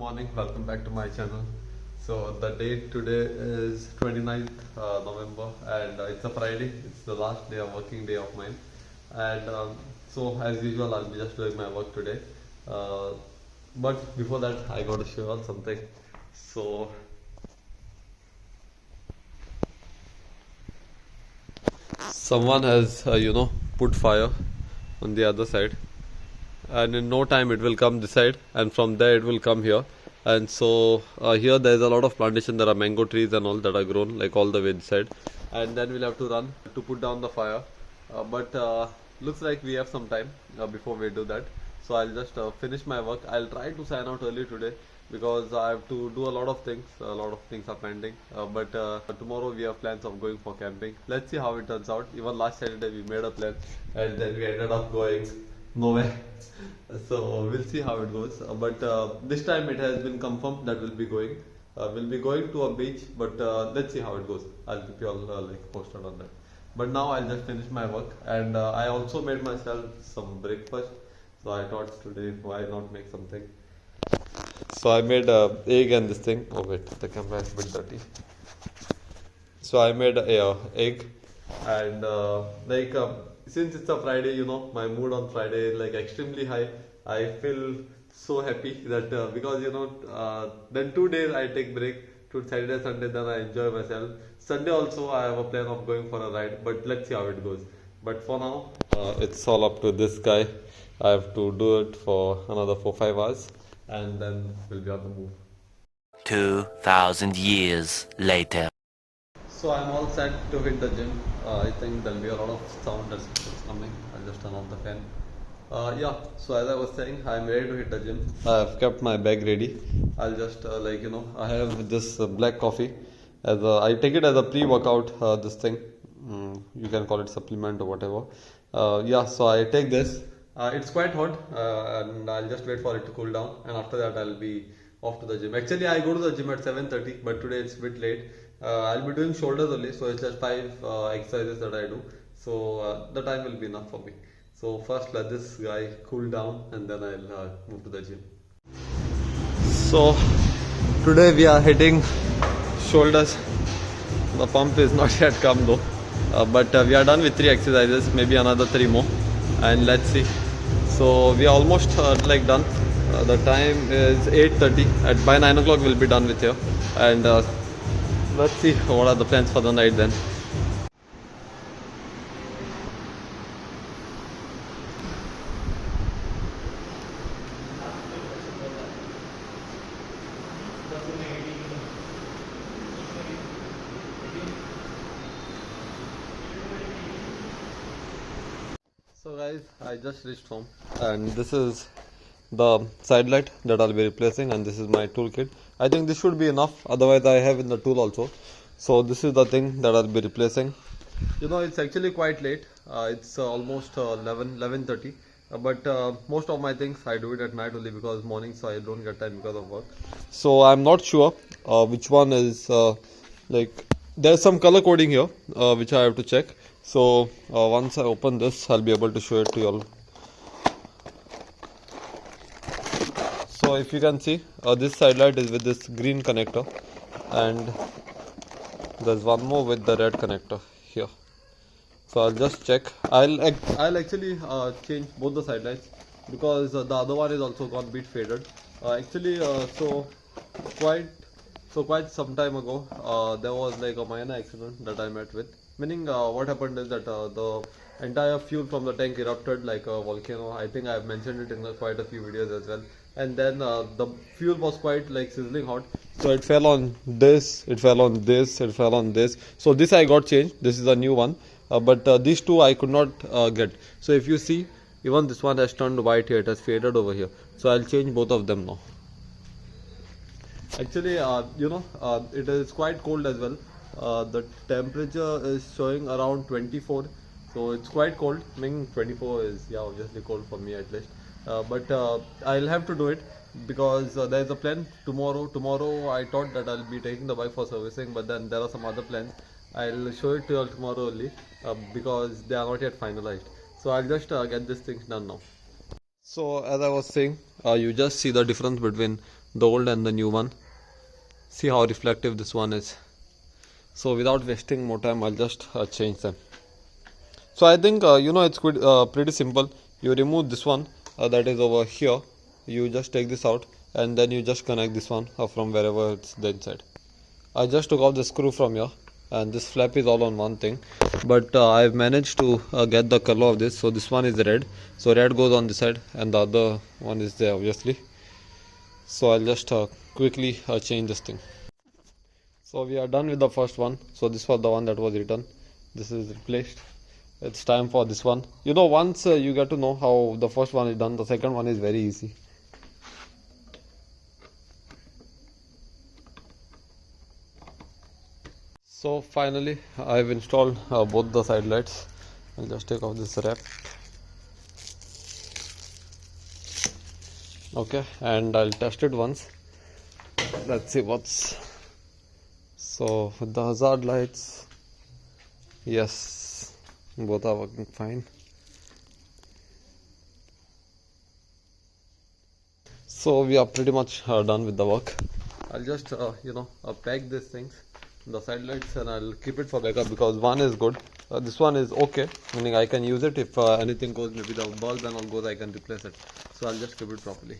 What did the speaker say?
morning, welcome back to my channel. So the date today is 29th November and it's a Friday. It's the last day of working day of mine, and so as usual I'll be just doing my work today, but before that I got to show you all something. So someone has put fire on the other side, and in no time it will come this side, and from there it will come here. And so here there is a lot of plantation. There are mango trees and all that are grown like all the way this side, and then we'll have to run to put down the fire, but looks like we have some time before we do that. So I'll just finish my work. I'll try to sign out early today because I have to do a lot of things. A lot of things are pending, but tomorrow we have plans of going for camping. Let's see how it turns out. Even last Saturday we made a plan and then we ended up going nowhere. So we'll see how it goes, but this time it has been confirmed that we'll be going. We'll be going to a beach, but let's see how it goes. I'll keep you all like posted on that. But now I'll just finish my work, and I also made myself some breakfast. So I thought today why not make something. So I made egg and this thing. Oh wait, the camera is a bit dirty. So I made a egg, and since it's a Friday, my mood on Friday is like extremely high. I feel so happy that because then 2 days I take break to Saturday, Sunday, then I enjoy myself. Sunday also I have a plan of going for a ride, but let's see how it goes. But for now, it's all up to this guy. I have to do it for another 4-5 hours, and then we'll be on the move. 2,000 years later. So I'm all set to hit the gym. I think there'll be a lot of sound that's coming. I'll just turn off the fan. Yeah, so as I was saying, I'm ready to hit the gym. I've kept my bag ready. I'll just I have this black coffee. I take it as a pre-workout, this thing. You can call it supplement or whatever. Yeah, so I take this. It's quite hot, and I'll just wait for it to cool down, and after that I'll be off to the gym. Actually I go to the gym at 7:30, but today it's a bit late. I'll be doing shoulders only, so it's just 5 exercises that I do. So the time will be enough for me. So first let this guy cool down, and then I'll move to the gym. So today we are hitting shoulders. The pump is not yet come though, but we are done with 3 exercises, maybe another 3 more, and let's see. So we are almost done. The time is 8:30. By 9 o'clock we'll be done with here, and let's see what are the plans for the night then. So guys, I just reached home, and this is the side light that I'll be replacing, and this is my toolkit. I think this should be enough, otherwise I have in the tool also. So this is the thing that I'll be replacing. It's actually quite late. It's almost 11:30, but most of my things I do it at night only because mornings I don't get time because of work. So I'm not sure which one is there's some color coding here which I have to check. So once I open this, I'll be able to show it to you all. So if you can see, this side light is with this green connector, and there's one more with the red connector here. So I'll just check. I'll actually change both the side lights because the other one is also got a bit faded. Quite some time ago, there was like a minor accident that I met with. Meaning, what happened is that the entire fuel from the tank erupted like a volcano. I think I've mentioned it in quite a few videos as well. And then the fuel was quite like sizzling hot, so it fell on this, it fell on this, it fell on this. So this I got changed. This is a new one, but these two I could not get. So if you see, even this one has turned white here, it has faded over here. So I'll change both of them now. Actually, it is quite cold as well. The temperature is showing around 24, so it's quite cold. I mean, 24 is obviously cold for me at least. But I'll have to do it because there is a plan tomorrow. Tomorrow I thought that I'll be taking the bike for servicing, but then there are some other plans. I'll show it to you all tomorrow only because they are not yet finalized. So I'll just get this thing done now. So as I was saying, you just see the difference between the old and the new one. See how reflective this one is. So without wasting more time, I'll just change them. So I think it's pretty simple. You remove this one that is over here. You just take this out and then you just connect this one from wherever it's the inside. I just took off the screw from here, and this flap is all on one thing, but I've managed to get the color of this. So this one is red, so red goes on this side and the other one is there obviously. So I'll just quickly change this thing. So we are done with the first one. So this was the one that was written. This is replaced. It's time for this one. Once you get to know how the first one is done, the second one is very easy. So finally I've installed both the side lights. I'll just take off this wrap. Okay, and I'll test it once. Let's see what's. So with the hazard lights, yes, both are working fine. So we are pretty much done with the work. I'll just pack these things, the side lights, and I'll keep it for backup because one is good. This one is okay, meaning I can use it if anything goes, maybe the bulb and all goes, I can replace it. So I'll just keep it properly.